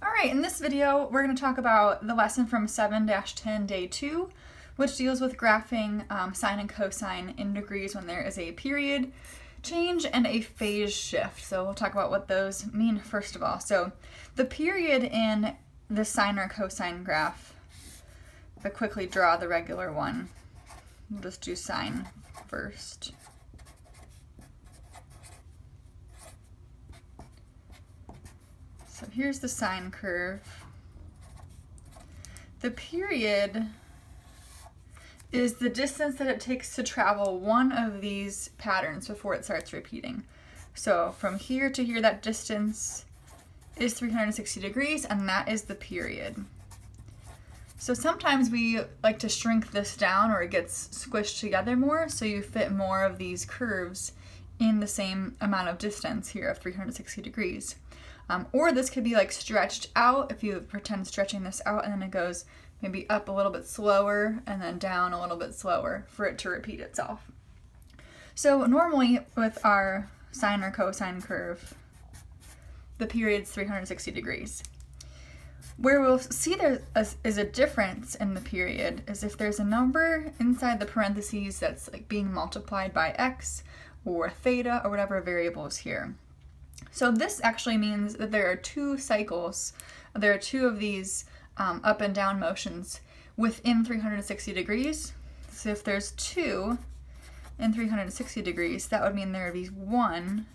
All right, in this video, we're going to talk about the lesson from 7-10 day 2, which deals with graphing sine and cosine in degrees when there is a period change and a phase shift. So we'll talk about what those mean first of all. So the period in the sine or cosine graph, if I quickly draw the regular one, we'll just do sine first. So here's the sine curve. The period is the distance that it takes to travel one of these patterns before it starts repeating. So from here to here, that distance is 360 degrees, and that is the period. So sometimes we like to shrink this down, or it gets squished together more, so you fit more of these curves in the same amount of distance here of 360 degrees. Or this could be like stretched out, if you pretend stretching this out, and then it goes maybe up a little bit slower and then down a little bit slower for it to repeat itself. So normally with our sine or cosine curve, the period's 360 degrees. Where we'll see there is a difference in the period is if there's a number inside the parentheses that's like being multiplied by x or theta or whatever variable is here. So this actually means that there are two cycles, there are two of these up and down motions within 360 degrees. So if there's 2 in 360 degrees, that would mean there would be 1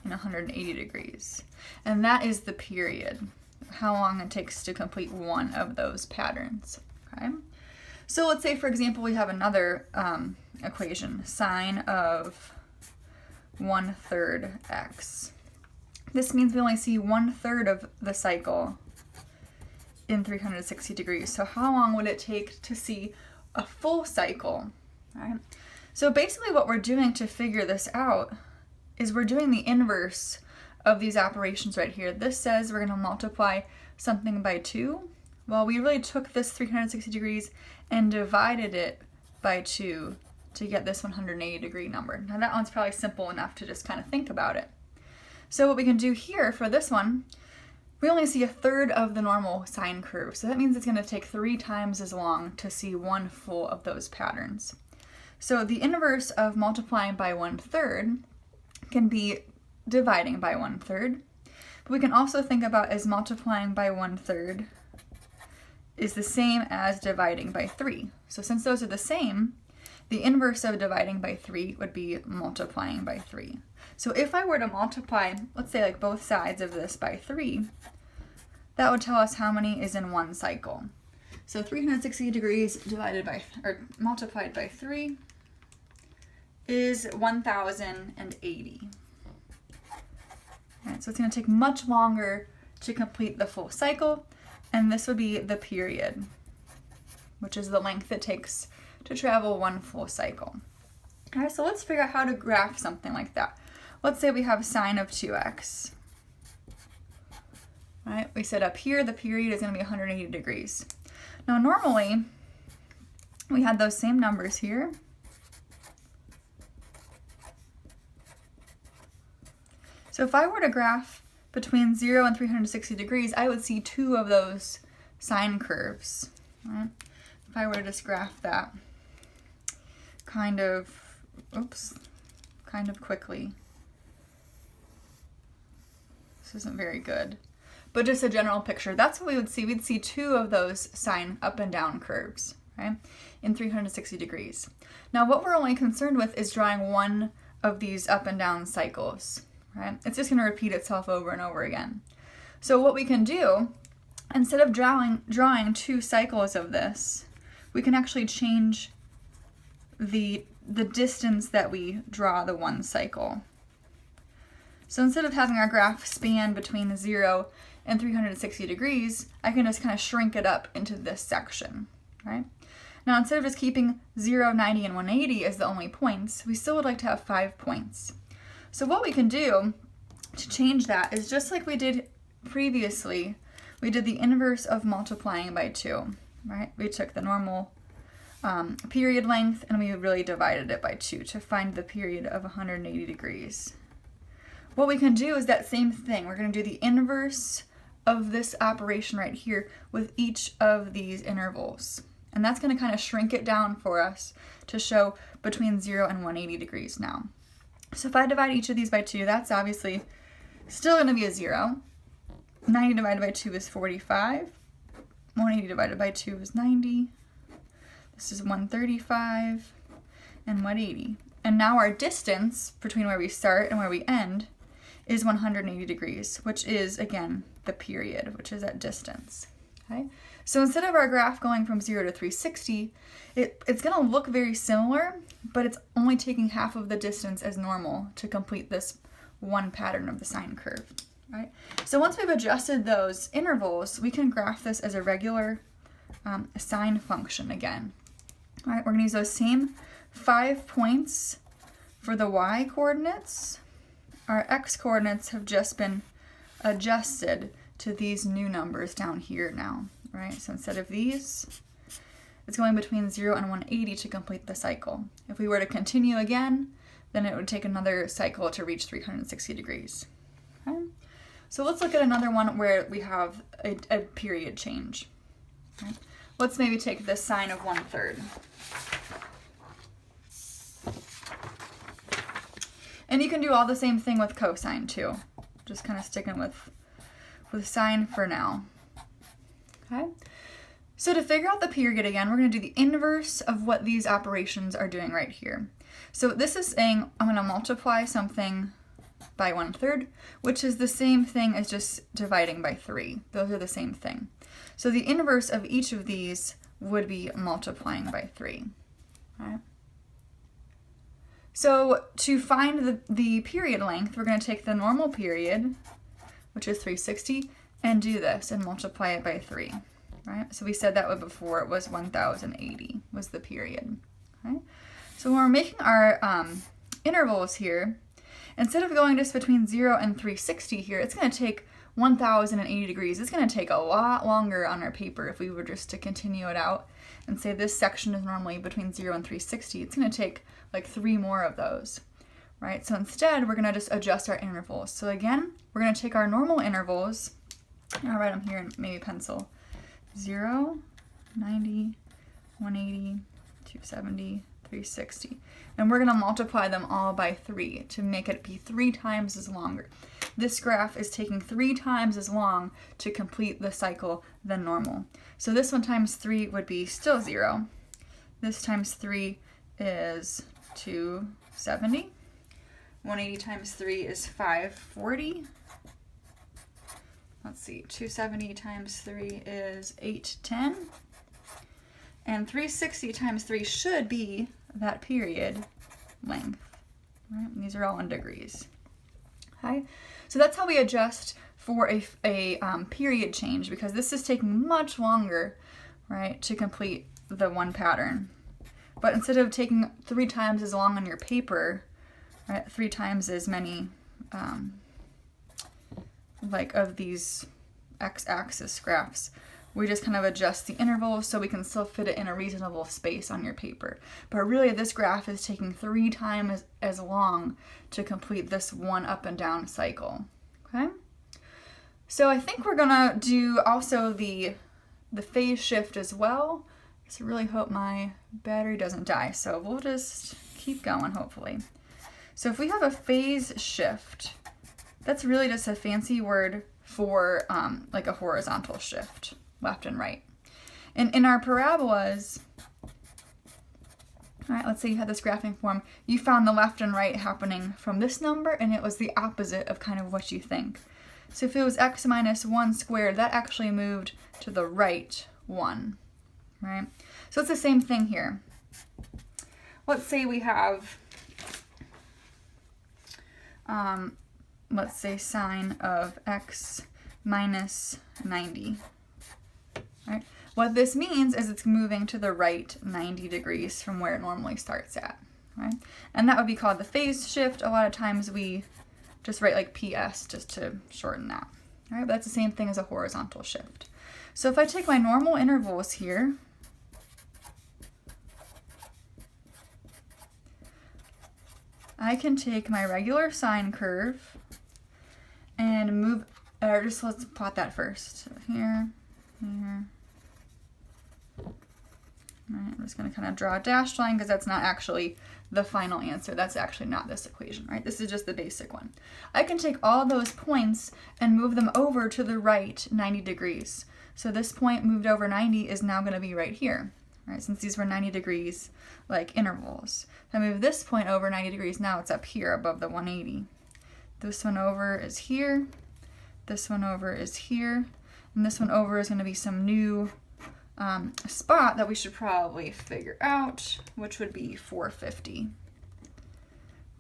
in 180 degrees. And that is the period, how long it takes to complete one of those patterns. Okay? So let's say, for example, we have another equation, sine of 1/3 x. This means we only see 1/3 of the cycle in 360 degrees. So how long would it take to see a full cycle? Right? So basically what we're doing to figure this out is we're doing the inverse of these operations right here. This says we're going to multiply something by 2. Well, we really took this 360 degrees and divided it by 2 to get this 180 degree number. Now that one's probably simple enough to just kind of think about it. So what we can do here for this one, we only see 1/3 of the normal sine curve. So that means it's going to take 3 times as long to see one full of those patterns. So the inverse of multiplying by 1/3 can be dividing by 1/3. But we can also think about as multiplying by 1/3 is the same as dividing by 3. So since those are the same, the inverse of dividing by 3 would be multiplying by 3. So if I were to multiply, let's say like both sides of this by 3, that would tell us how many is in one cycle. So 360 degrees divided by, or multiplied by 3 is 1080. All right, so it's going to take much longer to complete the full cycle, and this would be the period, which is the length it takes to travel one full cycle. All right, so let's figure out how to graph something like that. Let's say we have sine of 2x. All right, we said up here the period is going to be 180 degrees. Now normally we had those same numbers here. So if I were to graph between 0 and 360 degrees, I would see 2 of those sine curves. Right? If I were to just graph that kind of quickly. This isn't very good. But just a general picture, that's what we would see. We'd see 2 of those sine up and down curves, right, in 360 degrees. Now what we're only concerned with is drawing one of these up and down cycles. Right? It's just going to repeat itself over and over again. So what we can do, instead of drawing 2 cycles of this, we can actually change the distance that we draw the one cycle. So instead of having our graph span between 0 and 360 degrees, I can just kind of shrink it up into this section. Right? Now instead of just keeping 0, 90, and 180 as the only points, we still would like to have 5 points. So what we can do to change that is just like we did previously, we did the inverse of multiplying by 2, right? We took the normal period length and we really divided it by 2 to find the period of 180 degrees. What we can do is that same thing. We're going to do the inverse of this operation right here with each of these intervals. And that's going to kind of shrink it down for us to show between 0 and 180 degrees now. So if I divide each of these by 2, that's obviously still going to be a 0. 90 divided by 2 is 45. 180 divided by 2 is 90. This is 135 and 180. And now our distance between where we start and where we end is 180 degrees, which is, again, the period, which is at distance. Okay? So instead of our graph going from 0 to 360, it's going to look very similar, but it's only taking half of the distance as normal to complete this one pattern of the sine curve. Right? So once we've adjusted those intervals, we can graph this as a regular sine function again. All right, we're going to use those same 5 points for the y coordinates. Our x coordinates have just been adjusted to these new numbers down here now, right? So instead of these, it's going between 0 and 180 to complete the cycle. If we were to continue again, then it would take another cycle to reach 360 degrees. Okay? So let's look at another one where we have a period change. Okay? Let's maybe take the sine of 1/3. And you can do all the same thing with cosine too. Just kind of sticking with sine for now. Okay? So to figure out the period again, we're going to do the inverse of what these operations are doing right here. So this is saying I'm going to multiply something by 1/3, which is the same thing as just dividing by 3. Those are the same thing. So the inverse of each of these would be multiplying by 3. Right? So to find the period length, we're going to take the normal period, which is 360, and do this and multiply it by 3. Right? So we said that one before, it was 1080 was the period. Okay? So when we're making our intervals here, instead of going just between 0 and 360 here, it's going to take 1080 degrees. It's going to take a lot longer on our paper if we were just to continue it out and say this section is normally between 0 and 360. It's going to take like 3 more of those, right? So instead, we're going to just adjust our intervals. So again, we're going to take our normal intervals, and I'll write them here in maybe pencil, 0, 90, 180, 270, 360. And we're going to multiply them all by 3 to make it be 3 times as longer. This graph is taking 3 times as long to complete the cycle than normal. So this one times 3 would be still 0. This times 3 is 270. 180 times 3 is 540. Let's see, 270 times 3 is 810. And 360 times 3 should be that period length. Right? And these are all in degrees. Okay? So that's how we adjust for a period change, because this is taking much longer, right, to complete the one pattern. But instead of taking 3 times as long on your paper, right, 3 times as many like of these x-axis graphs, we just kind of adjust the intervals so we can still fit it in a reasonable space on your paper. But really this graph is taking 3 times as long to complete this one up and down cycle. Okay? So I think we're gonna do also the phase shift as well. So I really hope my battery doesn't die. So we'll just keep going, hopefully. So if we have a phase shift, that's really just a fancy word for like a horizontal shift, left and right. And in our parabolas, all right, let's say you had this graphing form, you found the left and right happening from this number, and it was the opposite of kind of what you think. So if it was x minus 1 squared, that actually moved to the right 1, right? So it's the same thing here. Let's say we have, let's say sine of x minus 90, right? What this means is it's moving to the right 90 degrees from where it normally starts at, right? And that would be called the phase shift. A lot of times we just write like PS just to shorten that, all right? But that's the same thing as a horizontal shift. So if I take my normal intervals here, I can take my regular sine curve and move Or just let's plot that first. So here, here. All right, I'm just going to kind of draw a dashed line because that's not actually the final answer. That's actually not this equation, right? This is just the basic one. I can take all those points and move them over to the right 90 degrees. So this point moved over 90 is now going to be right here, right? Since these were 90 degrees like intervals. If I move this point over 90 degrees, now it's up here above the 180. This one over is here. This one over is here. And this one over is going to be some new spot that we should probably figure out, which would be 450.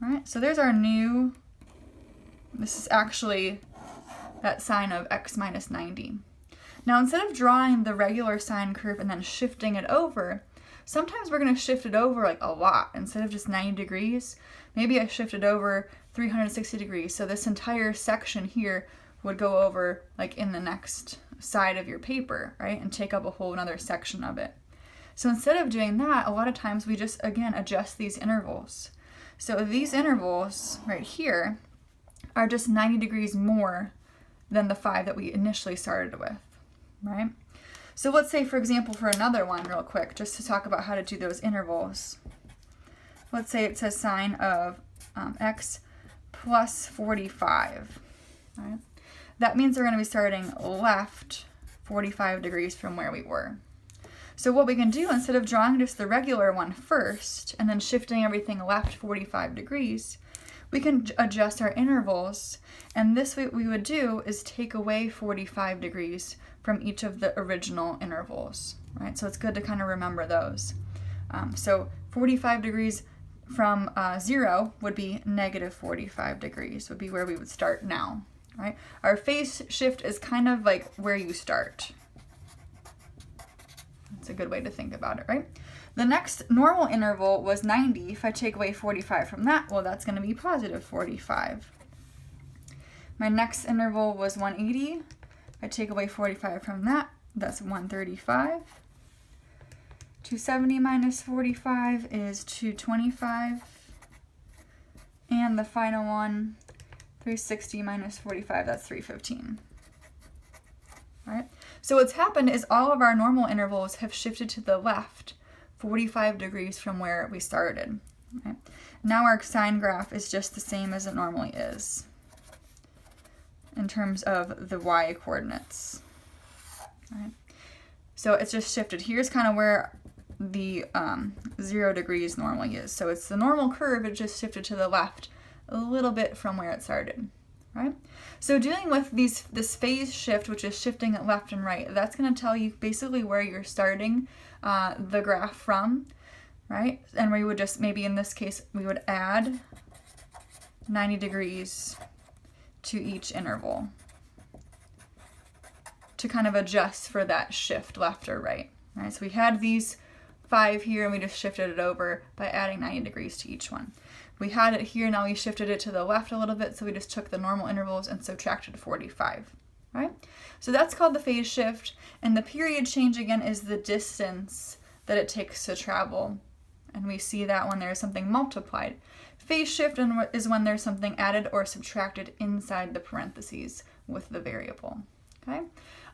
All right, so there's our new, this is actually that sine of x minus 90. Now instead of drawing the regular sine curve and then shifting it over, sometimes we're going to shift it over like a lot. Instead of just 90 degrees, maybe I shift it over 360 degrees. So this entire section here would go over like in the next side of your paper, right? And take up a whole another section of it. So instead of doing that, a lot of times we just, again, adjust these intervals. So these intervals right here are just 90 degrees more than the 5 that we initially started with, right? So let's say, for example, for another one real quick, just to talk about how to do those intervals. Let's say it says sine of x plus 45, right? That means we're going to be starting left 45 degrees from where we were. So what we can do, instead of drawing just the regular one first and then shifting everything left 45 degrees, we can adjust our intervals. And this what we would do is take away 45 degrees from each of the original intervals, right? So it's good to kind of remember those. So 45 degrees from 0 would be negative 45 degrees, would be where we would start now. Right? Our phase shift is kind of like where you start. That's a good way to think about it, right? The next normal interval was 90. If I take away 45 from that, well, that's going to be positive 45. My next interval was 180. If I take away 45 from that, that's 135. 270 minus 45 is 225. And the final one, 360 minus 45, that's 315. All right? So what's happened is all of our normal intervals have shifted to the left 45 degrees from where we started. Right? Now our sine graph is just the same as it normally is in terms of the y coordinates. All right? So it's just shifted. Here's kind of where the 0 degrees normally is. So it's the normal curve, it just shifted to the left a little bit from where it started, right? So dealing with this phase shift, which is shifting it left and right, that's going to tell you basically where you're starting the graph from, right? And we would just, maybe in this case, we would add 90 degrees to each interval to kind of adjust for that shift left or right, right? So we had these 5 here and we just shifted it over by adding 90 degrees to each one. We had it here, now we shifted it to the left a little bit, so we just took the normal intervals and subtracted 45, right? So that's called the phase shift, and the period change, again, is the distance that it takes to travel, and we see that when there's something multiplied. Phase shift is when there's something added or subtracted inside the parentheses with the variable, okay?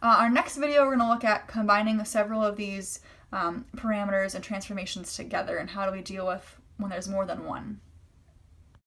Our next video, we're going to look at combining several of these parameters and transformations together, and how do we deal with when there's more than one.